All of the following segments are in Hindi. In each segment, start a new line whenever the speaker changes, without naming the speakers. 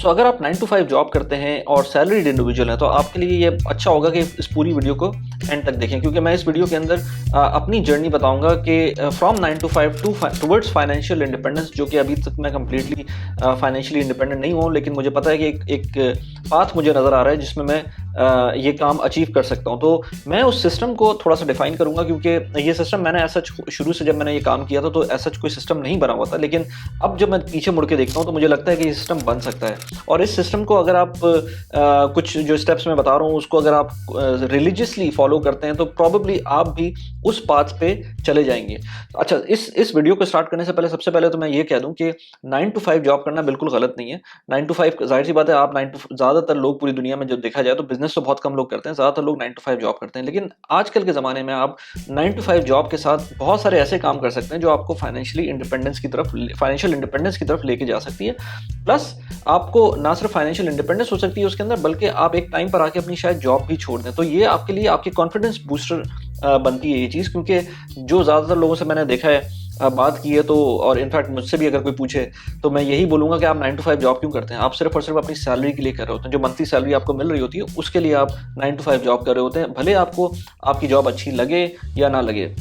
सो अगर आप 9 टू 5 जॉब करते हैं और सैलरीड इंडिविजुअल हैं तो आपके लिए ये अच्छा होगा कि इस पूरी वीडियो को एंड तक देखें, क्योंकि मैं इस वीडियो के अंदर अपनी जर्नी बताऊंगा कि from 9 to 5 towards financial independence, जो कि अभी तक मैं कम्प्लीटली फाइनेंशियली इंडिपेंडेंट नहीं हूँ, लेकिन मुझे पता है कि एक पाथ मुझे नज़र आ रहा है जिसमें मैं ये काम अचीव कर सकता हूँ। तो मैं उस सिस्टम को थोड़ा सा डिफाइन करूँगा, क्योंकि ये सिस्टम मैंने ऐसा शुरू से जब मैंने ये काम किया था तो ऐसा कोई सिस्टम नहीं बना हुआ था, लेकिन अब जब मैं पीछे मुड़ के देखता हूँ तो मुझे लगता है कि ये सिस्टम बन सकता है। और इस सिस्टम को अगर आप कुछ जो स्टेप्स मैं बता रहा हूँ उसको अगर आप रिलीजियसली फॉलो करते हैं तो प्रॉबेबली आप भी उस पाथ पे चले जाएंगे। अच्छा, इस वीडियो को स्टार्ट करने से पहले सबसे पहले तो मैं ये कह दूं कि 9 टू 5 जॉब करना बिल्कुल गलत नहीं है। 9 टू 5 जाहिर सी बात है, आप 9 टू ज़्यादातर लोग पूरी दुनिया में जो देखा जाए तो बिजनेस तो बहुत कम लोग करते हैं, ज़्यादातर लोग 9 टू 5 जॉब करते हैं। लेकिन आजकल के ज़माने में आप 9 टू 5 जॉब के साथ बहुत सारे ऐसे काम कर सकते हैं जो आपको फाइनेंशियल इंडिपेंडेंस की तरफ लेके जा सकती है। प्लस आपको ना सिर्फ फाइनेंशियल इंडिपेंडेंस हो सकती है उसके अंदर, बल्कि आप एक टाइम पर आके अपनी शायद जॉब भी छोड़ दें। तो ये आपके लिए आपकी कॉन्फिडेंस बूस्टर बनती है ये चीज़, क्योंकि जो ज़्यादातर लोगों से मैंने देखा है, बात की है, तो और इनफैक्ट मुझसे भी अगर कोई पूछे तो मैं यही बोलूँगा कि आप 9 टू 5 जॉब क्यों करते हैं। आप सिर्फ और सिर्फ अपनी सैलरी के लिए कर रहे होते हैं, जो मंथली सैलरी आपको मिल रही होती है उसके लिए आप 9 टू 5 जॉब कर रहे होते हैं, भले आपको आपकी जॉब अच्छी लगे या ना लगे।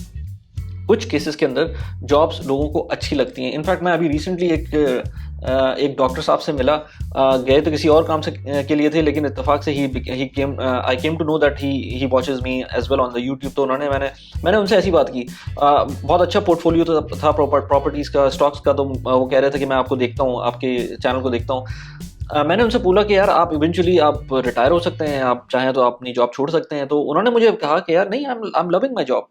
कुछ केसेस के अंदर जॉब्स लोगों को अच्छी लगती हैं। इनफैक्ट मैं अभी रिसेंटली एक डॉक्टर साहब से मिला, गए तो किसी और काम से के लिए थे, लेकिन इत्तेफाक से I came to know that he watches me as well on the YouTube. तो उन्होंने मैंने उनसे ऐसी बात की, बहुत अच्छा पोर्टफोलियो था प्रॉपर्टीज़ का, स्टॉक्स का। तो वो कह रहे थे कि मैं आपको देखता हूँ, आपके चैनल को देखता हूँ। मैंने उनसे बोला कि यार आप इवेंचुअली आप रिटायर हो सकते हैं, आप चाहें तो आप अपनी जॉब छोड़ सकते हैं। तो उन्होंने मुझे कहा कि यार नहीं, I am loving my job,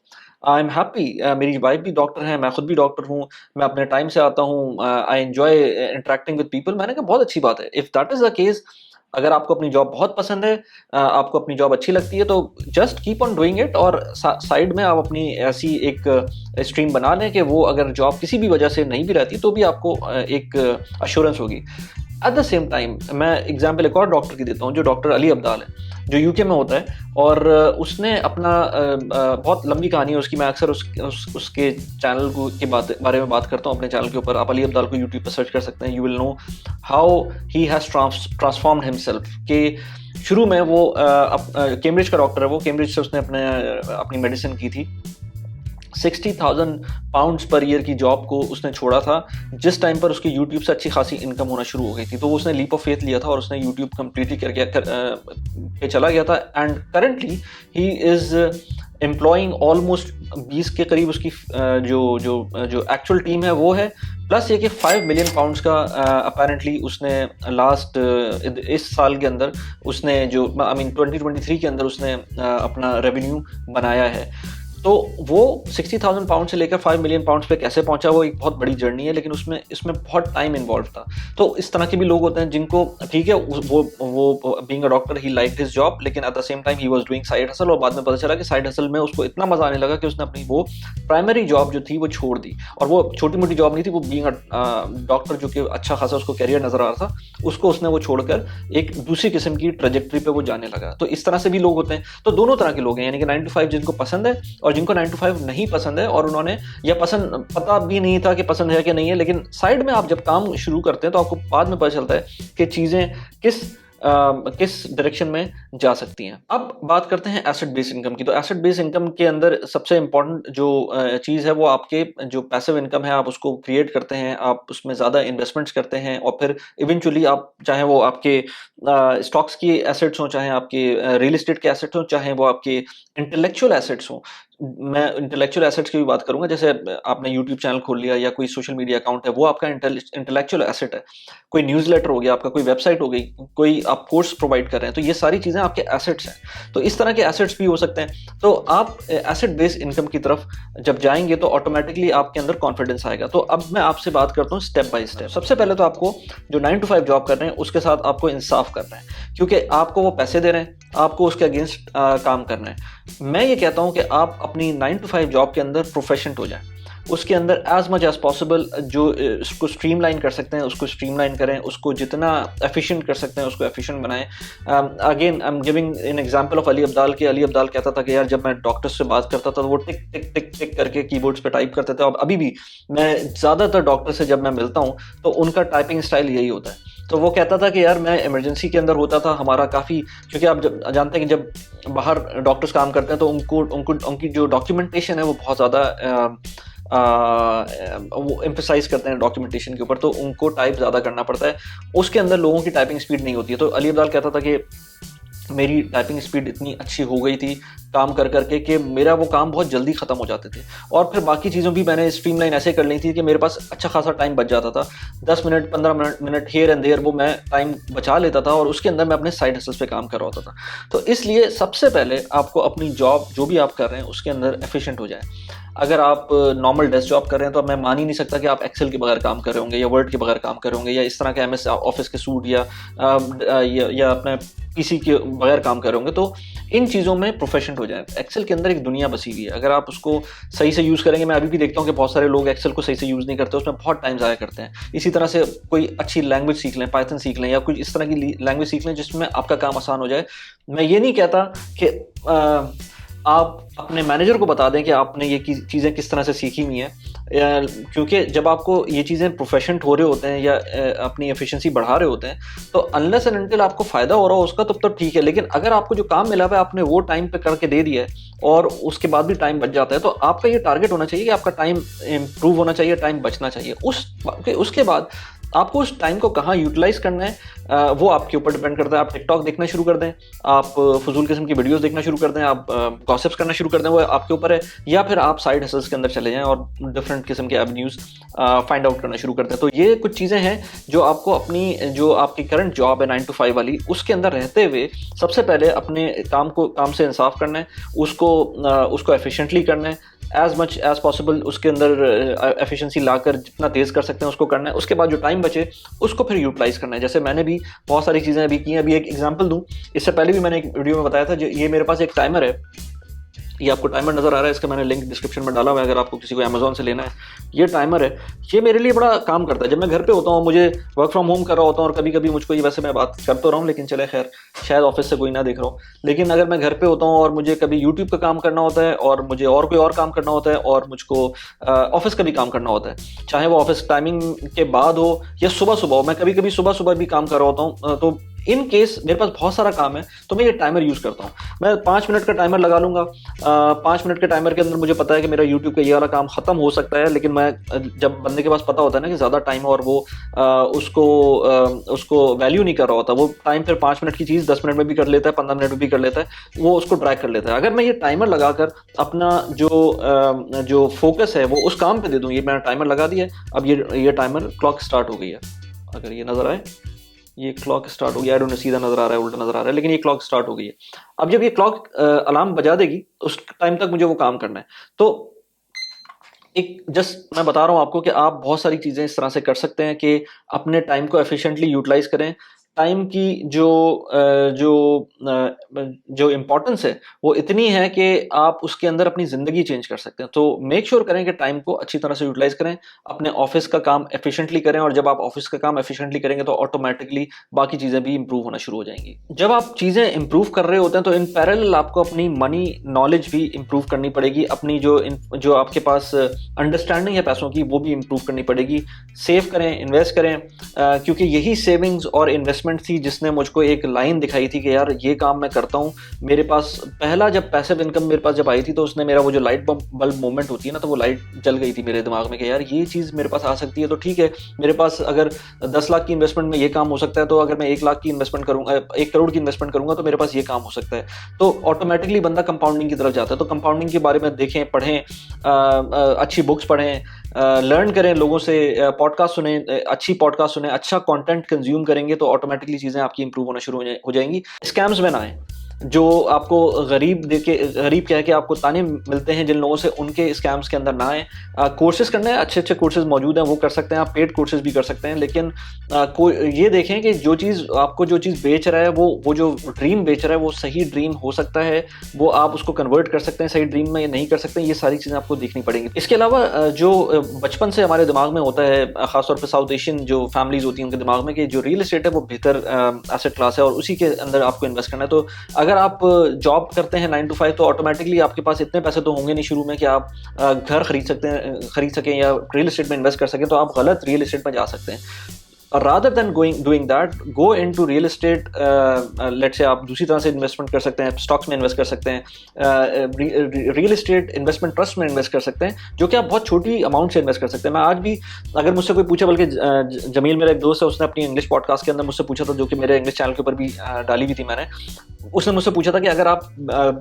I am happy. मेरी वाइफ भी डॉक्टर है, मैं खुद भी डॉक्टर हूँ, मैं अपने टाइम से आता हूँ, I enjoy interacting with people. मैंने कहा बहुत अच्छी बात है। If that is the case, अगर आपको अपनी जॉब बहुत पसंद है, आपको अपनी जॉब अच्छी लगती है, तो just keep on doing it. और साइड में आप अपनी ऐसी एक स्ट्रीम बना लें कि वो अगर जॉब किसी भी वजह से नहीं भी रहती तो भी आपको एक अश्योरेंस होगी। एट द सेम टाइम मैं एग्जाम्पल एक और डॉक्टर की देता हूँ, जो डॉक्टर अली अब्दाल है, जो यूके में होता है। और उसने अपना बहुत लंबी कहानी है उसकी, मैं अक्सर उसके चैनल को के बारे में बात करता हूँ अपने चैनल के ऊपर। आप अली अब्दाल को यूट्यूब पर सर्च कर सकते हैं, you will know how he has transformed himself. के शुरू में वो कैम्ब्रिज का डॉक्टर है, वो कैम्ब्रिज से उसने अपनी मेडिसिन की थी। 60,000 पाउंड्स पर ईयर की जॉब को उसने छोड़ा था जिस टाइम पर उसकी यूट्यूब से अच्छी खासी इनकम होना शुरू हो गई थी। तो उसने लीप ऑफ फेथ लिया था और उसने यूट्यूब कम्प्लीटली पे चला गया था। And currently he is employing almost 20 के करीब उसकी जो एक्चुअल टीम है वो है, प्लस ये कि 5 मिलियन पाउंड्स का अपेरेंटली उसने लास्ट इस साल के अंदर उसने 2023 के अंदर उसने अपना रेवेन्यू बनाया है। तो वो 60,000 पाउंड से लेकर 5 मिलियन पाउंड्स पे कैसे पहुंचा, वो एक बहुत बड़ी जर्नी है, लेकिन इसमें बहुत टाइम इन्वॉल्व था। तो इस तरह के भी लोग होते हैं जिनको, ठीक है, वो being a doctor he liked his job, लेकिन at the same time he was doing side hustle. और बाद में पता चला कि साइड हसल में उसको इतना मजा आने लगा कि उसने अपनी वो प्राइमरी जॉब जो थी वो छोड़ दी। और वो छोटी मोटी जॉब नहीं थी, वो बीइंग अ डॉक्टर जो कि अच्छा खासा उसको कैरियर नजर आ रहा था, उसको उसने वो छोड़कर एक दूसरी किस्म की ट्रेजेक्ट्री पे वो जाने लगा। तो इस तरह से भी लोग होते हैं। तो दोनों तरह के लोग हैं, यानी कि 9 टू 5 जिनको पसंद है और जिनको 9 टू 5 नहीं पसंद है, और उन्होंने या पसंद पता भी नहीं था कि पसंद है कि नहीं है, लेकिन साइड में आप जब काम शुरू करते हैं तो आपको बाद में पता चलता है कि चीज़ें किस डायरेक्शन में जा सकती हैं। अब बात करते हैं एसेट बेस्ड इनकम की। तो एसेट बेस्ड इनकम के अंदर सबसे इंपॉर्टेंट जो चीज़ है वो आपके जो पैसिव इनकम है, आप उसको क्रिएट करते हैं, आप उसमें ज़्यादा इन्वेस्टमेंट्स करते हैं, और फिर इवेंचुअली आप चाहे वो आपके स्टॉक्स की एसेट्स हों, चाहे आपके रियल एस्टेट के एसेट्स हों, चाहे वो आपके इंटेलेक्चुअल एसेट्स हों। मैं इंटेलेक्चुअल एसेट्स की भी बात करूंगा, जैसे आपने यूट्यूब चैनल खोल लिया या कोई सोशल मीडिया अकाउंट है, वो आपका इंटेलेक्चुअल एसेट है। कोई न्यूज़लेटर हो गया आपका, कोई वेबसाइट हो गई, कोई आप कोर्स प्रोवाइड कर रहे हैं, तो ये सारी चीज़ें आपके एसेट्स हैं। तो इस तरह के एसेट्स भी हो सकते हैं। तो आप एसेट बेस्ड इनकम की तरफ जब जाएंगे तो ऑटोमेटिकली आपके अंदर कॉन्फिडेंस आएगा। तो अब मैं आपसे बात करता हूँ स्टेप बाय स्टेप। सबसे पहले तो आपको जो 9 टू 5 जॉब कर रहे हैं उसके साथ आपको इंसाफ करना है, क्योंकि आपको वो पैसे दे रहे हैं, आपको उसके अगेंस्ट काम करना है। मैं ये कहता हूं कि आप अपनी 9 टू 5 जॉब के अंदर प्रोफेशनल हो जाएं, उसके अंदर एज मच एज पॉसिबल जो उसको स्ट्रीमलाइन कर सकते हैं उसको स्ट्रीमलाइन करें, उसको जितना एफिशिएंट कर सकते हैं उसको एफिशिएंट बनाएं। Again I am giving an example of Ali Abdal के। अली अब्दाल कहता था कि यार जब मैं डॉक्टर्स से बात करता था तो वो टिक टिक टिक टिक करके कीबोर्ड्स पे टाइप करते थे। अब अभी भी मैं ज़्यादातर डॉक्टर से जब मैं मिलता हूँ तो उनका टाइपिंग स्टाइल यही होता है। तो वो कहता था कि यार मैं इमरजेंसी के अंदर होता था, हमारा काफ़ी, क्योंकि आप जब जानते हैं कि जब बाहर डॉक्टर्स काम करते हैं तो उनकी जो डॉक्यूमेंटेशन है वो बहुत ज़्यादा वो एम्फेसाइज करते हैं डॉक्यूमेंटेशन के ऊपर, तो उनको टाइप ज़्यादा करना पड़ता है, उसके अंदर लोगों की टाइपिंग स्पीड नहीं होती है। तो अली अब्दाल कहता था कि मेरी टाइपिंग स्पीड इतनी अच्छी हो गई थी काम कर करके कि मेरा वो काम बहुत जल्दी ख़त्म हो जाते थे, और फिर बाकी चीज़ों भी मैंने स्ट्रीमलाइन ऐसे कर ली थी कि मेरे पास अच्छा खासा टाइम बच जाता था। 10 minute 15 minute here and there वो मैं टाइम बचा लेता था, और उसके अंदर मैं अपने साइड हसल्स पे काम कर रहा होता था। तो इसलिए सबसे पहले आपको अपनी जॉब जो भी आप कर रहे हैं उसके अंदर एफिशिएंट हो जाए। अगर आप नॉर्मल डेस्क जॉब कर रहे हैं तो मैं मान ही नहीं सकता कि आप एक्सेल के बगैर काम कर रहे होंगे या वर्ड के बगैर काम कर रहे होंगे या इस तरह के एमएस ऑफिस के सूट या अपने पीसी के बगैर काम कर रहे होंगे। तो इन चीज़ों में प्रोफेशनल हो जाए। एक्सेल के अंदर एक दुनिया बसी हुई है, अगर आप उसको सही से यूज़ करेंगे। मैं अभी भी देखता हूँ कि बहुत सारे लोग एक्सेल को सही से यूज़ नहीं करते, उसमें बहुत टाइम ज़ाया करते हैं। इसी तरह से कोई अच्छी लैंग्वेज सीख लें, पाइथन सीख लें या कुछ इस तरह की लैंग्वेज सीख लें जिसमें आपका काम आसान हो जाए। मैं ये नहीं कहता कि आप अपने मैनेजर को बता दें कि आपने ये चीज़ें किस तरह से सीखी हुई हैं, क्योंकि जब आपको ये चीज़ें प्रोफेशनल हो रहे होते हैं या अपनी एफिशिएंसी बढ़ा रहे होते हैं, तो अनलेस एंड अनटिल आपको फ़ायदा हो रहा हो उसका, तब तो ठीक है। लेकिन अगर आपको जो काम मिला हुआ है आपने वो टाइम पे करके दे दिया है और उसके बाद भी टाइम बच जाता है, तो आपका ये टारगेट होना चाहिए कि आपका टाइम इम्प्रूव होना चाहिए, टाइम बचना चाहिए। उसके बाद आपको उस टाइम को कहाँ यूटिलाइज करना है वो आपके ऊपर डिपेंड करता है। आप टिकटॉक देखना शुरू कर दें, आप फजूल किस्म की वीडियोस देखना शुरू कर दें, आप गॉसिप्स करना शुरू कर दें, वो आपके ऊपर है। या फिर आप साइड हसल्स के अंदर चले जाएं और डिफरेंट किस्म के एवेन्यूज फाइंड आउट करना शुरू करते हैं। तो ये कुछ चीज़ें हैं जो आपको अपनी जो आपकी करंट जॉब है 9 to 5 वाली, उसके अंदर रहते हुए सबसे पहले अपने काम से इंसाफ करना है, उसको एफिशिएंटली करना है, एज मच एज पॉसिबल उसके अंदर एफिशिएंसी लाकर जितना तेज़ कर सकते हैं उसको करना है। उसके बाद जो टाइम बचे उसको फिर यूटिलाइज करना है। जैसे मैंने भी बहुत सारी चीज़ें अभी की हैं। अभी एक एग्जांपल दूं, इससे पहले भी मैंने एक वीडियो में बताया था, जो ये मेरे पास एक टाइमर है, ये आपको टाइमर नज़र आ रहा है, इसका मैंने लिंक डिस्क्रिप्शन में डाला हुआ है अगर आपको किसी को अमेजोन से लेना है। ये टाइमर है, ये मेरे लिए बड़ा काम करता है। जब मैं घर पे होता हूँ, मुझे वर्क फ्रॉम होम कर रहा होता हूँ, और कभी कभी मुझको ये, वैसे मैं बात कर तो रहा हूँ लेकिन चले खैर शायद ऑफिस से कोई ना देख रहा हूँ, लेकिन अगर मैं घर पे होता हूँ और मुझे कभी यूट्यूब का काम करना होता है और मुझे और कोई और काम करना होता है और मुझको ऑफिस का भी काम करना होता है, चाहे वो ऑफिस टाइमिंग के बाद हो या सुबह सुबह हो, मैं कभी कभी सुबह सुबह भी काम कर रहा होता हूँ, तो इन केस मेरे पास बहुत सारा काम है तो मैं ये टाइमर यूज़ करता हूँ। मैं 5 मिनट का टाइमर लगा लूँगा। 5 मिनट के टाइमर के अंदर मुझे पता है कि मेरा यूट्यूब का ये वाला काम ख़त्म हो सकता है, लेकिन मैं जब बंदे के पास पता होता है ना कि ज़्यादा टाइम और वो उसको वैल्यू नहीं कर रहा होता, वो टाइम फिर 5 मिनट की चीज़ 10 मिनट में भी कर लेता है, 15 मिनट में भी कर लेता है, वो उसको ट्रैक कर लेता है। अगर मैं ये टाइमर लगाकर अपना जो फोकस है वो उस काम पे दे दूँ, ये मैंने टाइमर लगा दिया है, अब ये टाइमर क्लॉक स्टार्ट हो गई है। अगर ये नज़र आए, ये क्लॉक स्टार्ट हो गया, आई डोंट नो सीधा नजर आ रहा है उल्टा नजर आ रहा है, लेकिन ये क्लॉक स्टार्ट हो गई है। अब जब ये क्लॉक अलार्म बजा देगी उस टाइम तक मुझे वो काम करना है। तो एक जस्ट मैं बता रहा हूँ आपको कि आप बहुत सारी चीज़ें इस तरह से कर सकते हैं कि अपने टाइम को एफिशिएंटली यूटिलाइज करें। टाइम की जो इम्पोर्टेंस है वो इतनी है कि आप उसके अंदर अपनी ज़िंदगी चेंज कर सकते हैं। तो मेक श्योर करें कि टाइम को अच्छी तरह से यूटिलाइज करें, अपने ऑफिस का काम एफिशिएंटली करें, और जब आप ऑफिस का काम एफिशिएंटली करेंगे तो ऑटोमेटिकली बाकी चीज़ें भी इंप्रूव होना शुरू हो जाएंगी। जब आप चीज़ें इंप्रूव कर रहे होते हैं तो इन पैरेलल आपको अपनी मनी नॉलेज भी इंप्रूव करनी पड़ेगी, अपनी जो आपके पास अंडरस्टैंडिंग है पैसों की वो भी इंप्रूव करनी पड़ेगी। सेव करें, इन्वेस्ट करें, क्योंकि यही सेविंग्स और इन्वेस्टमेंट थी जिसने मुझको एक लाइन दिखाई थी कि यार ये काम मैं करता हूँ। मेरे पास पहला जब पैसिव इनकम मेरे पास जब आई थी तो उसने मेरा वो जो लाइट बल्ब मोमेंट होती है ना, तो वो लाइट जल गई थी मेरे दिमाग में कि यार ये चीज़ मेरे पास आ सकती है, तो ठीक है मेरे पास अगर 10 लाख की इन्वेस्टमेंट में ये काम हो सकता है, तो अगर मैं 1 लाख की इन्वेस्टमेंट करूँगा, 1 करोड़ की इन्वेस्टमेंट करूँगा तो मेरे पास ये काम हो सकता है। तो ऑटोमेटिकली बंदा कंपाउंडिंग की तरफ जाता है। तो कंपाउंडिंग के बारे में देखें, पढ़ें, अच्छी बुक्स पढ़ें, लर्न करें, लोगों से पॉडकास्ट सुने, अच्छी पॉडकास्ट सुने, अच्छा कंटेंट कंज्यूम करेंगे तो ऑटोमेटिकली चीज़ें आपकी इंप्रूव होना शुरू हो जाएंगी। स्कैम्स में ना आए, जो आपको गरीब कह के आपको ताने मिलते हैं जिन लोगों से, उनके स्कैम्स के अंदर ना आए। कोर्सेज करने हैं, अच्छे अच्छे कोर्सेज मौजूद हैं, वो कर सकते हैं आप, पेड कोर्सेज भी कर सकते हैं, लेकिन ये देखें कि जो चीज़ बेच रहा है वो जो ड्रीम बेच रहा है वो सही ड्रीम हो सकता है, वो आप उसको कन्वर्ट कर सकते हैं सही ड्रीम में या नहीं कर सकते हैं, ये सारी चीज़ें आपको देखनी पड़ेंगी। इसके अलावा जो बचपन से हमारे दिमाग में होता है, खासतौर पर साउथ एशियन जो फैमिलीज होती हैं उनके दिमाग में, कि जो रियल एस्टेट है वो बेहतर एसेट क्लास है और उसी के अंदर आपको इन्वेस्ट करना है। तो अगर आप जॉब करते हैं 9 to 5 तो ऑटोमेटिकली आपके पास इतने पैसे तो होंगे नहीं शुरू में कि आप घर खरीद सकें या रियल एस्टेट में इन्वेस्ट कर सकें, तो आप गलत रियल एस्टेट में जा सकते हैं। Rather than doing that, go into real estate. Let's say आप दूसरी तरह से इन्वेस्टमेंट कर सकते हैं, स्टॉक्स में इन्वेस्ट कर सकते हैं, रियल एस्टेट इन्वेस्टमेंट ट्रस्ट में इन्वेस्ट कर सकते हैं, जो कि आप बहुत छोटी अमाउंट से इन्वेस्ट कर सकते हैं। मैं आज भी अगर मुझसे कोई पूछे, बल्कि जमील मेरा एक दोस्त है, उसने अपनी इंग्लिश पॉडकास्ट के अंदर मुझसे पूछा था, जो कि मेरे इंग्लिश चैनल के ऊपर भी डाली हुई थी मैंने, उसने मुझसे पूछा था कि अगर आप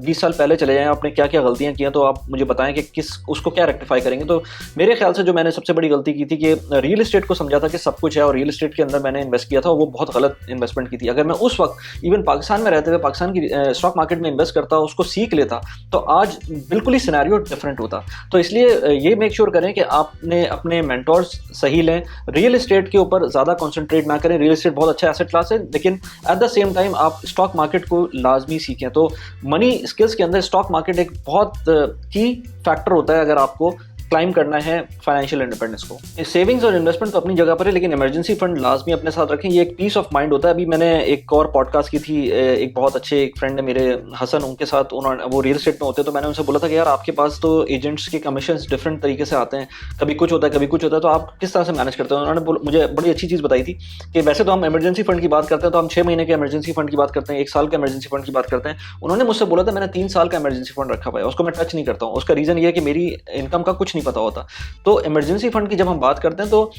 20 साल पहले चले जाएं, आपने क्या क्या गलतियां की हैं, तो आप मुझे बताएं कि किस उसको क्या रेक्टिफाई करेंगे। तो मेरे ख्याल से जो मैंने सबसे बड़ी गलती की थी कि रियल एस्टेट को समझा था कि सब कुछ है और रियल एस्टेट के अंदर मैंने इन्वेस्ट किया था, वो बहुत गलत इन्वेस्टमेंट की थी। अगर मैं उस वक्त इवन पाकिस्तान में रहते हुए पाकिस्तान की स्टॉक मार्केट में इन्वेस्ट करता, उसको सीख लेता, तो आज बिल्कुल ही सिनेरियो डिफरेंट होता। तो इसलिए ये मेक श्योर करें कि आपने अपने मेंटोर्स सही लें, रियल एस्टेट के ऊपर ज़्यादा कॉन्सेंट्रेट ना करें। रियल एस्टेट बहुत अच्छा एसेट क्लास है, लेकिन एट द सेम टाइम आप स्टॉक मार्केट को लाजमी सीखें। तो मनी स्किल्स के अंदर स्टॉक मार्केट एक बहुत की फैक्टर होता है अगर आपको क्लाइम करना है फाइनेंशियल इंडिपेंडेंस को। सेविंग्स और इन्वेस्टमेंट तो अपनी जगह पर है, लेकिन इमरजेंसी फंड लाजमी अपने साथ रखें। ये एक पीस ऑफ माइंड होता है। अभी मैंने एक और पॉडकास्ट की थी, एक बहुत अच्छे एक फ्रेंड है मेरे, हसन, उनके साथ, उन्होंने, वो रियल एस्टेट में होते हैं, तो मैंने उनसे बोला था कि यार आपके पास तो एजेंट्स के कमीशन डिफरेंट तरीके से आते हैं, कभी कुछ होता है कभी कुछ होता है, तो आप किस तरह से मैनेज करते हैं। उन्होंने मुझे बड़ी अच्छी चीज़ बताई थी कि वैसे तो हम इमरजेंसी फंड की बात करते हैं, तो हम 6 महीने के इमरजेंसी फंड की बात करते हैं, 1 साल का इमरजेंसी फंड की बात करते हैं। उन्होंने मुझसे बोला था मैंने 3 साल का इमरजेंसी फंड रखा हुआ है, उसको मैं टच नहीं करता हूँ। उसका रीज़न ये है कि मेरी इनकम का कुछ नहीं पता होता। तो इमरजेंसी फंड की जब हम बात करते हैं, तो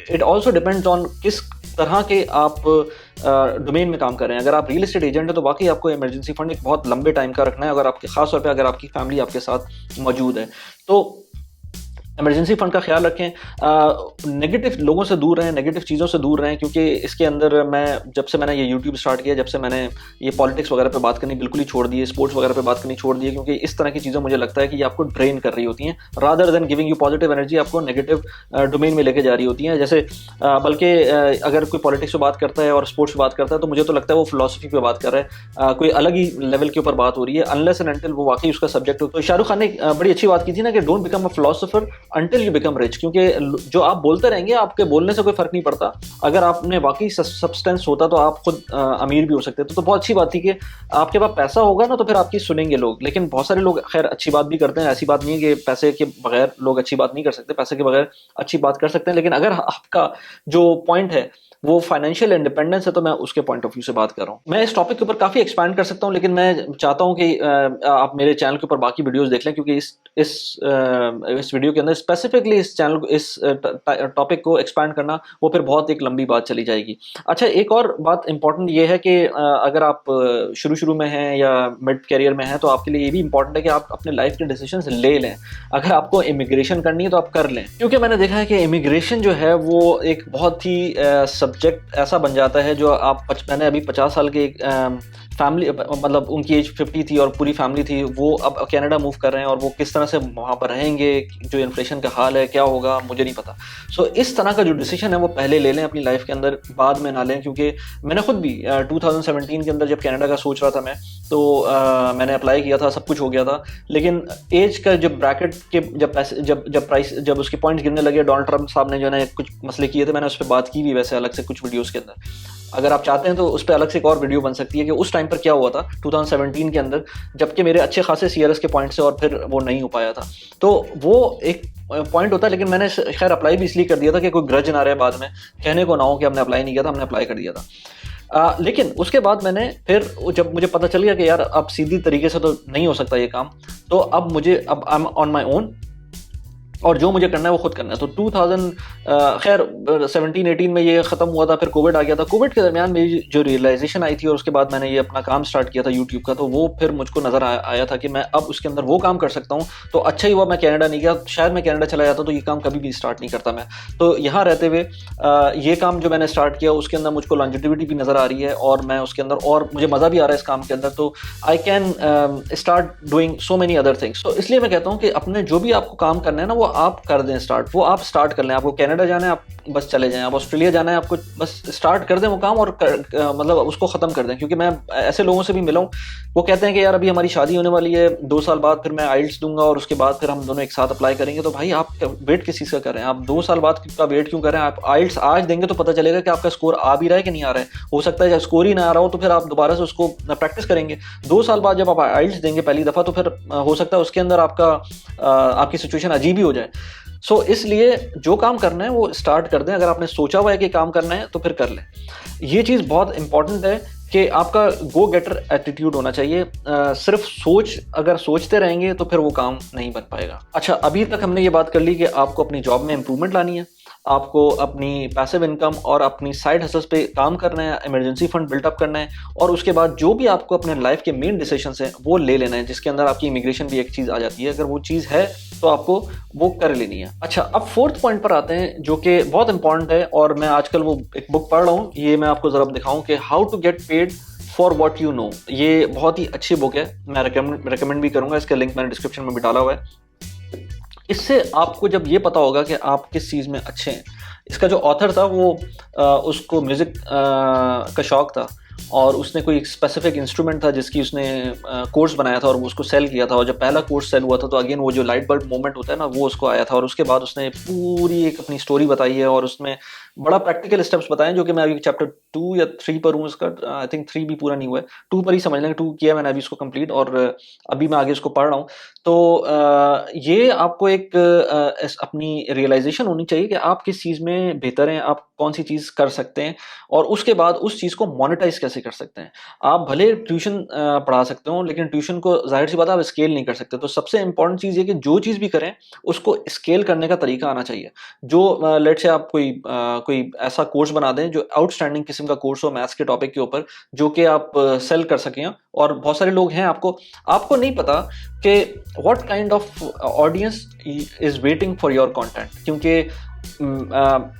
इट ऑल्सो डिपेंड्स ऑन किस तरह के आप डोमेन में काम कर रहे हैं। अगर आप रियल एस्टेट एजेंट है तो वाकई आपको इमरजेंसी फंड एक बहुत लंबे टाइम का रखना है, अगर आपके खास तौर पे अगर आपकी फैमिली आपके साथ मौजूद है तो इमरजेंसी फंड का ख्याल रखें। नेगेटिव लोगों से दूर रहें, नेगेटिव चीज़ों से दूर रहें, क्योंकि इसके अंदर जब से मैंने ये यूट्यूब स्टार्ट किया, जब से मैंने ये पॉलिटिक्स वगैरह पे बात करनी बिल्कुल ही छोड़ दी है, स्पोर्ट्स वगैरह पे बात करनी छोड़ दी है, क्योंकि इस तरह की चीज़ें मुझे लगता है कि ये आपको ड्रेन कर रही होती हैं, rather than giving you positive energy, आपको नेगेटिव डोमेन में लेके जा रही होती हैं। जैसे बल्कि अगर कोई पॉलिटिक्स पे बात करता है और स्पोर्ट्स पे बात करता है, तो मुझे तो लगता है वो फिलॉसफी पे बात कर रहा है, कोई अलग ही लेवल के ऊपर बात हो रही है, अनलेस एंड अनटिल वो वाकई उसका सब्जेक्ट हो। तो शाहरुख खान ने बड़ी अच्छी बात की थी ना कि don't become a philosopher until you become rich, क्योंकि जो आप बोलते रहेंगे आपके बोलने से कोई फर्क नहीं पड़ता। अगर आपने वाकई सब्सटेंस होता तो आप खुद अमीर भी हो सकते थे। तो बहुत अच्छी बात थी कि आपके पास पैसा होगा ना तो फिर आपकी सुनेंगे लोग। लेकिन बहुत सारे लोग खैर अच्छी बात भी करते हैं, ऐसी बात नहीं है कि पैसे के बगैर लोग अच्छी बात नहीं कर सकते, पैसे के बगैर अच्छी बात कर सकते हैं। लेकिन अगर आपका जो पॉइंट है वो फाइनेंशियल इंडिपेंडेंस है, तो मैं उसके पॉइंट ऑफ व्यू से बात कर रहा हूँ। मैं इस टॉपिक के ऊपर काफ़ी एक्सपैंड कर सकता हूँ, लेकिन मैं चाहता हूँ कि आप मेरे चैनल के ऊपर बाकी वीडियोस देख लें, क्योंकि इस वीडियो के अंदर स्पेसिफिकली इस चैनल को, इस टॉपिक को एक्सपैंड करना वो फिर बहुत एक लंबी बात चली जाएगी। अच्छा, एक और बात इंपॉर्टेंट ये है कि अगर आप शुरू में हैं या मिड कैरियर में हैं, तो आपके लिए ये भी इंपॉर्टेंट है कि आप अपने लाइफ के डिसीजंस ले लें। अगर आपको इमिग्रेशन करनी है तो आप कर लें, क्योंकि मैंने देखा है कि इमिग्रेशन जो है वो एक बहुत ही सब्जेक्ट ऐसा बन जाता है जो मैंने अभी 50 साल के फैमिली, मतलब उनकी एज 50 थी और पूरी फैमिली थी, वो अब कनाडा मूव कर रहे हैं और वो किस तरह से वहाँ पर रहेंगे, जो इन्फ्लेशन का हाल है क्या होगा मुझे नहीं पता। सो इस तरह का जो डिसीजन है वो पहले ले लें अपनी लाइफ के अंदर, बाद में ना लें। क्योंकि मैंने खुद भी 2017 के अंदर जब कनाडा का सोच रहा था मैं, तो मैंने अप्लाई किया था, सब कुछ हो गया था, लेकिन एज का जब ब्रैकेट के जब उसके पॉइंट्स गिरने लगे, डोनाल्ड ट्रंप साहब ने जो है कुछ मसले किए थे, मैंने उस पर बात की भी वैसे अलग से कुछ वीडियोस के अंदर। अगर आप चाहते हैं तो उस पर अलग से एक और वीडियो बन सकती है कि उस टाइम पर क्या हुआ था 2017 के अंदर, जबकि मेरे अच्छे खासे सीआरएस के पॉइंट से और फिर वो नहीं हो पाया था। तो वो एक पॉइंट होता है, लेकिन मैंने खैर अप्लाई भी इसलिए कर दिया था कि कोई ग्रज ना रहे बाद में, कहने को ना हो कि हमने अप्लाई नहीं किया था, हमने अप्लाई कर दिया था। लेकिन उसके बाद मैंने फिर जब मुझे पता चल गया कि यार अब सीधी तरीके से तो नहीं हो सकता ये काम, तो अब I am on my own और जो मुझे करना है वो खुद करना है। तो 2017-18 में ये ख़त्म हुआ था, फिर कोविड आ गया था। कोविड के दरमियान मेरी जो रियलाइजेशन आई थी और उसके बाद मैंने ये अपना काम स्टार्ट किया था यूट्यूब का, तो वो फिर मुझको नज़र आया था कि मैं अब उसके अंदर वो काम कर सकता हूँ। तो अच्छा ही हुआ मैं कनाडा नहीं गया, शायद मैं कनाडा चला जाता तो ये काम कभी भी स्टार्ट नहीं करता मैं। तो यहाँ रहते हुए ये काम जो मैंने स्टार्ट किया उसके अंदर मुझको लॉन्जिटिविटी भी नज़र आ रही है और मैं उसके अंदर और मुझे मज़ा भी आ रहा है इस काम के अंदर। तो I can start doing so many other things. तो इसलिए मैं कहता हूँ कि अपने जो भी आपको काम करना है ना वो आप कर दें स्टार्ट, वो आप स्टार्ट कर लें। आपको कनाडा जाना है आप बस चले जाएं, आप ऑस्ट्रेलिया जाना है आपको बस स्टार्ट कर दें वो काम और मतलब उसको ख़त्म कर दें। क्योंकि मैं ऐसे लोगों से भी मिला हूँ, वो कहते हैं कि यार अभी हमारी शादी होने वाली है, 2 साल बाद फिर मैं आइल्स दूंगा और उसके बाद फिर हम दोनों एक साथ अप्लाई करेंगे। तो भाई आप वेट किस चीज़ का कर रहे हैं? आप 2 साल बाद का वेट क्यों कर रहे हैं? आप आइल्स आज देंगे तो पता चलेगा कि आपका स्कोर आ भी रहा है कि नहीं आ रहा है। हो सकता है जब स्कोर ही ना आ रहा हो तो फिर आप दोबारा से उसको प्रैक्टिस करेंगे। 2 साल बाद जब आप आइल्स देंगे पहली दफ़ा, तो फिर हो सकता है उसके अंदर आपकी सिचुएशन अजीब ही हो जाए। सो इसलिए जो काम करना है वो स्टार्ट कर दें। अगर आपने सोचा हुआ है कि काम करना है तो फिर कर लें। ये चीज़ बहुत इंपॉर्टेंट है कि आपका गो गेटर एटीट्यूड होना चाहिए। सिर्फ अगर सोचते रहेंगे तो फिर वो काम नहीं बन पाएगा। अच्छा, अभी तक हमने ये बात कर ली कि आपको अपनी जॉब में इंप्रूवमेंट लानी है, आपको अपनी पैसिव इनकम और अपनी साइड हसल्स पे काम करना है, इमरजेंसी फंड बिल्टअप करना है, और उसके बाद जो भी आपको अपने लाइफ के मेन डिसीजंस हैं वो ले लेना है, जिसके अंदर आपकी इमिग्रेशन भी एक चीज़ आ जाती है। अगर वो चीज़ है तो आपको वो कर लेनी है। अच्छा, अब फोर्थ पॉइंट पर आते हैं जो कि बहुत इंपॉर्टेंट है, और मैं आजकल वो एक बुक पढ़ रहा हूँ, ये मैं आपको ज़रा दिखाऊं कि how to get paid for what you know. ये बहुत ही अच्छी बुक है, मैं रिकमेंड भी करूंगा। इसका लिंक मैंने डिस्क्रिप्शन में भी डाला हुआ है। इससे आपको जब ये पता होगा कि आप किस चीज़ में अच्छे हैं। इसका जो ऑथर था वो उसको म्यूज़िक का शौक था, और उसने कोई स्पेसिफिक इंस्ट्रूमेंट था जिसकी उसने कोर्स बनाया था और वो उसको सेल किया था। और जब पहला कोर्स सेल हुआ था तो अगेन वो जो लाइट बल्ब मोमेंट होता है ना, वो उसको आया था। और उसके बाद उसने पूरी एक अपनी स्टोरी बताई है, और उसमें बड़ा प्रैक्टिकल स्टेप्स बताए, जो कि मैं अभी चैप्टर 2 या 3 पर हूँ। इसका आई थिंक 3 भी पूरा नहीं हुआ है, 2 पर ही समझ लेंगे। 2 किया मैंने अभी इसको कंप्लीट, और अभी मैं आगे इसको पढ़ रहा हूँ। तो ये आपको एक अपनी रियलाइजेशन होनी चाहिए कि आप किस चीज़ में बेहतर हैं, आप कौन सी चीज़ कर सकते हैं, और उसके बाद उस चीज़ को मोनेटाइज कैसे कर सकते हैं। आप भले ट्यूशन पढ़ा सकते हो, लेकिन ट्यूशन को जाहिर सी बात है आप स्केल नहीं कर सकते। तो सबसे इंपॉर्टेंट चीज़ ये कि जो चीज़ भी करें उसको स्केल करने का तरीका आना चाहिए। जो लेट से आप कोई ऐसा कोर्स बना दें जो आउटस्टैंडिंग किस्म का कोर्स हो मैथ्स के टॉपिक के ऊपर, जो कि आप सेल कर सकें। और बहुत सारे लोग हैं, आपको नहीं पता कि what kind of audience is waiting for your content, क्योंकि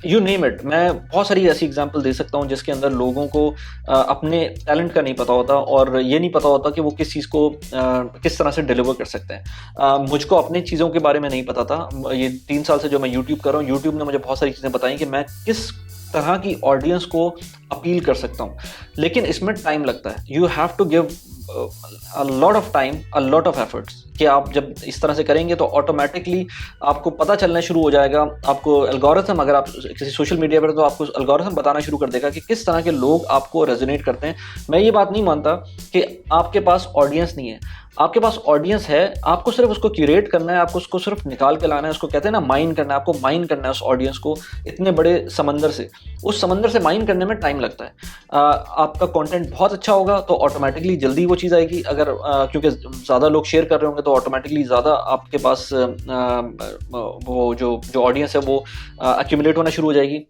यू नेम इट। मैं बहुत सारी ऐसी एग्जांपल दे सकता हूँ जिसके अंदर लोगों को अपने टैलेंट का नहीं पता होता, और ये नहीं पता होता कि वो किस चीज़ को किस तरह से डिलीवर कर सकते हैं। मुझको अपनी चीज़ों के बारे में नहीं पता था। ये 3 साल से जो मैं यूट्यूब कर रहा हूँ, यूट्यूब ने मुझे बहुत सारी चीज़ें बताई कि मैं किस तरह की ऑडियंस को अपील कर सकता हूँ, लेकिन इसमें टाइम लगता है। You have to give a lot of time, a lot of efforts, कि आप जब इस तरह से करेंगे तो ऑटोमेटिकली आपको पता चलना शुरू हो जाएगा। आपको एल्गोरिथम, अगर आप किसी सोशल मीडिया पर, तो आपको एल्गोरिथम बताना शुरू कर देगा कि किस तरह के लोग आपको रेजोनेट करते हैं। मैं ये बात नहीं मानता कि आपके पास ऑडियंस नहीं है, आपके पास ऑडियंस है। आपको सिर्फ उसको क्यूरेट करना है, आपको उसको सिर्फ निकाल के लाना है। उसको कहते हैं ना, माइन करना है। आपको माइन करना है उस ऑडियंस को इतने बड़े समंदर से। उस समंदर से माइन करने में टाइम लगता है। आपका कंटेंट बहुत अच्छा होगा तो ऑटोमेटिकली जल्दी वो चीज़ आएगी। अगर क्योंकि ज़्यादा लोग शेयर कर रहे होंगे तो ऑटोमेटिकली ज़्यादा आपके पास वो जो ऑडियंस है वो एक्यूमुलेट होना शुरू हो जाएगी।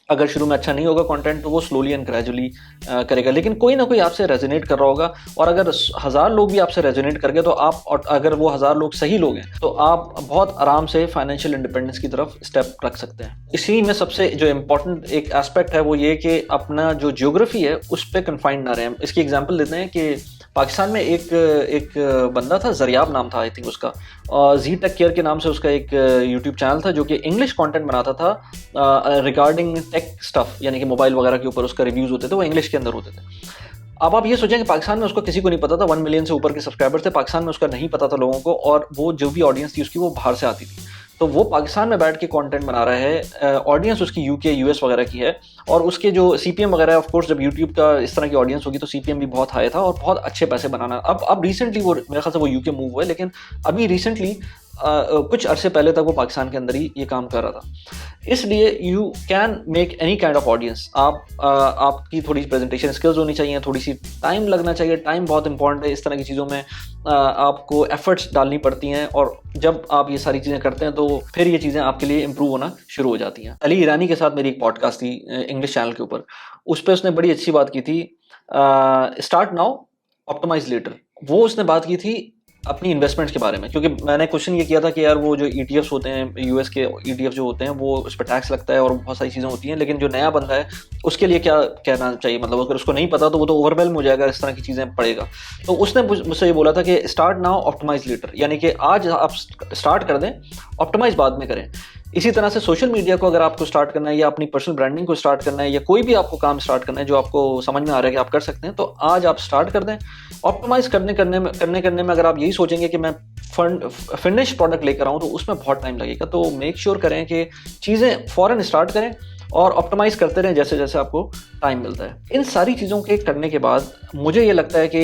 अगर शुरू में अच्छा नहीं होगा कंटेंट तो वो स्लोली एंड ग्रेजुअली करेगा, लेकिन कोई ना कोई आपसे रेजोनेट कर रहा होगा। और अगर 1000 लोग भी आपसे रेजोनेट कर गए तो आप, और अगर वो 1000 लोग सही लोग हैं, तो आप बहुत आराम से फाइनेंशियल इंडिपेंडेंस की तरफ स्टेप रख सकते हैं। इसी में सबसे जो इम्पोर्टेंट एक एस्पेक्ट है वो ये कि अपना जो जियोग्राफी है उस पर कन्फाइंड ना रहें। इसकी एग्जाम्पल देते हैं कि पाकिस्तान में एक बंदा था, जरियाब नाम था आई थिंक उसका, जी टेक केयर के नाम से उसका एक यूट्यूब चैनल था, जो कि इंग्लिश कंटेंट बनाता था रिगार्डिंग टेक स्टफ, यानी कि मोबाइल वगैरह के ऊपर उसका रिव्यूज़ होते थे, वो इंग्लिश के अंदर होते थे। अब आप ये सोचें कि पाकिस्तान में उसको किसी को नहीं पता था, 1 मिलियन से ऊपर के सब्सक्राइबर थे पाकिस्तान में, उसका नहीं पता था लोगों को, और वो जो भी ऑडियंस थी उसकी वो बाहर से आती थी। तो वो पाकिस्तान में बैठ के कंटेंट बना रहा है, ऑडियंस उसकी यूके यूएस वगैरह की है, और उसके जो सीपीएम वगैरह, ऑफ कोर्स जब यूट्यूब का इस तरह की ऑडियंस होगी तो सीपीएम भी बहुत हाई था और बहुत अच्छे पैसे बनाना। अब रिसेंटली वो, मेरे ख्याल से वो यूके मूव हुआ है, लेकिन अभी रिसेंटली कुछ अरसे पहले तक वो पाकिस्तान के अंदर ही ये काम कर रहा था। इसलिए you can make any kind of audience. आपकी थोड़ी प्रेजेंटेशन स्किल्स होनी चाहिए, थोड़ी सी टाइम लगना चाहिए। टाइम बहुत इंपॉर्टेंट है इस तरह की चीज़ों में। आपको एफर्ट्स डालनी पड़ती हैं, और जब आप ये सारी चीज़ें करते हैं तो फिर ये चीज़ें आपके लिए इंप्रूव होना शुरू हो जाती हैं। अली ईरानी के साथ मेरी एक पॉडकास्ट थी इंग्लिश चैनल के ऊपर, उस पर उसने बड़ी अच्छी बात की थी, स्टार्ट नाउ ऑप्टिमाइज लेटर। वो उसने बात की थी अपनी इन्वेस्टमेंट्स के बारे में, क्योंकि मैंने क्वेश्चन ये किया था कि यार वो जो ETFs होते हैं, यूएस के ETF जो होते हैं, वो उस पर टैक्स लगता है और बहुत सारी चीज़ें होती हैं, लेकिन जो नया बंदा है उसके लिए क्या कहना चाहिए, मतलब अगर उसको नहीं पता तो वो तो ओवरवेल्म हो जाएगा, इस तरह की चीज़ें पड़ेगा। तो उसने मुझसे ये बोला था कि स्टार्ट नाउ ऑप्टिमाइज लेटर, यानी कि आज आप स्टार्ट कर दें, ऑप्टिमाइज बाद में करें। इसी तरह से सोशल मीडिया को अगर आपको स्टार्ट करना है, या अपनी पर्सनल ब्रांडिंग को स्टार्ट करना है, या कोई भी आपको काम स्टार्ट करना है जो आपको समझ में आ रहा है कि आप कर सकते हैं, तो आज आप स्टार्ट कर दें। ऑप्टिमाइज करने में अगर आप यही सोचेंगे कि मैं फिनिश प्रोडक्ट लेकर आऊँ तो उसमें बहुत टाइम लगेगा। तो मेक श्योर करें कि चीज़ें फ़ौरन स्टार्ट करें और ऑप्टिमाइज करते रहें जैसे जैसे आपको टाइम मिलता है। इन सारी चीज़ों के करने के बाद मुझे ये लगता है कि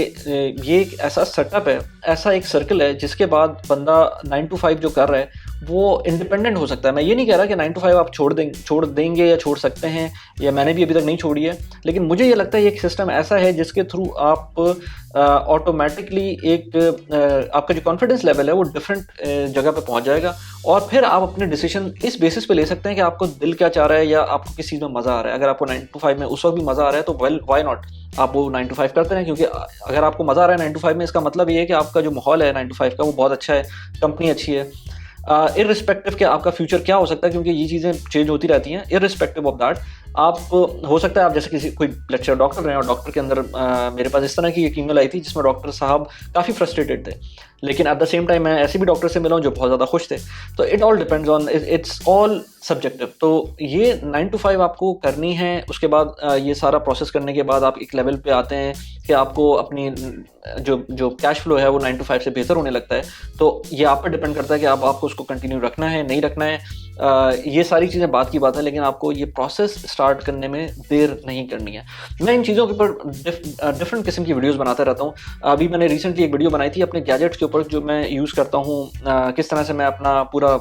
ये एक ऐसा सेटअप है, ऐसा एक सर्कल है, जिसके बाद बंदा 9 to 5 जो कर रहा है वो इंडिपेंडेंट हो सकता है। मैं ये नहीं कह रहा कि 9 टू 5 आप छोड़ देंगे या छोड़ सकते हैं, या मैंने भी अभी तक नहीं छोड़ी है, लेकिन मुझे ये लगता है ये एक सिस्टम ऐसा है जिसके थ्रू आप ऑटोमेटिकली आपका जो कॉन्फिडेंस लेवल है वो डिफरेंट जगह पे पहुंच जाएगा, और फिर आप अपने डिसीजन इस बेसिस पे ले सकते हैं कि आपको दिल क्या चाह रहा है या आपको किस चीज़ में मज़ा आ रहा है। अगर आपको 9 टू 5 में उस वक्त भी मज़ा आ रहा है तो वेल व्हाई नॉट, आप वो 9 टू 5 करते हैं, क्योंकि अगर आपको मज़ा आ रहा है 9 टू 5 में, इसका मतलब ये है कि आपका जो माहौल है 9 टू 5 का वो बहुत अच्छा है, कंपनी अच्छी है। इररिस्पेक्टिव कि आपका फ्यूचर क्या हो सकता है, क्योंकि ये चीज़ें चेंज होती रहती हैं, इररिस्पेक्टिव ऑफ दैट आप हो सकता है आप जैसे किसी कोई लेक्चर डॉक्टर रहे, और डॉक्टर के अंदर मेरे पास इस तरह की एक ईमेल आई थी जिसमें डॉक्टर साहब काफ़ी फ्रस्ट्रेटेड थे, लेकिन एट द सेम टाइम मैं ऐसे भी डॉक्टर से मिला हूँ जो बहुत ज़्यादा खुश थे। तो it all depends on, it's all subjective. तो ये 9 टू 5 आपको करनी है, उसके बाद ये सारा प्रोसेस करने के बाद आप एक लेवल पे आते हैं कि आपको अपनी जो जो कैश फ्लो है वो 9 टू 5 से बेहतर होने लगता है। तो ये आप पर डिपेंड करता है कि आपको उसको कंटिन्यू रखना है नहीं रखना है। ये सारी चीज़ें बात की बात है, लेकिन आपको ये प्रोसेस स्टार्ट करने में देर नहीं करनी है। मैं इन चीज़ों के ऊपर डिफरेंट किस्म की वीडियोस बनाता रहता हूँ। अभी मैंने रिसेंटली एक वीडियो बनाई थी अपने गैजेट्स के ऊपर जो मैं यूज़ करता हूँ, किस तरह से मैं अपना पूरा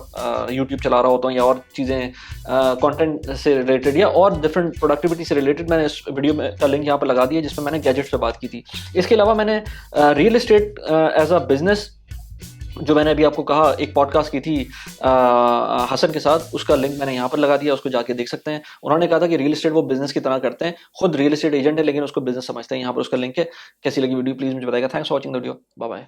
यूट्यूब चला रहा होता हूँ या और चीज़ें कंटेंट से रिलेटेड या और डिफरेंट प्रोडक्टिविटी से रिलेटेड। मैंने इस वीडियो में का लिंक यहाँ पर लगा दिया जिसमें मैंने गैजेट्स पे बात की थी। इसके अलावा मैंने real estate as a business, जो मैंने अभी आपको कहा एक पॉडकास्ट की थी हसन के साथ, उसका लिंक मैंने यहाँ पर लगा दिया, उसको जाके देख सकते हैं। उन्होंने कहा था कि रियल एस्टेट वो बिजनेस की तरह करते हैं, खुद रियल एस्टेट एजेंट है लेकिन उसको बिजनेस समझते हैं। यहाँ पर उसका लिंक है। कैसी लगी वीडियो प्लीज मुझे बताइएगा। Thanks for watching the video, bye bye.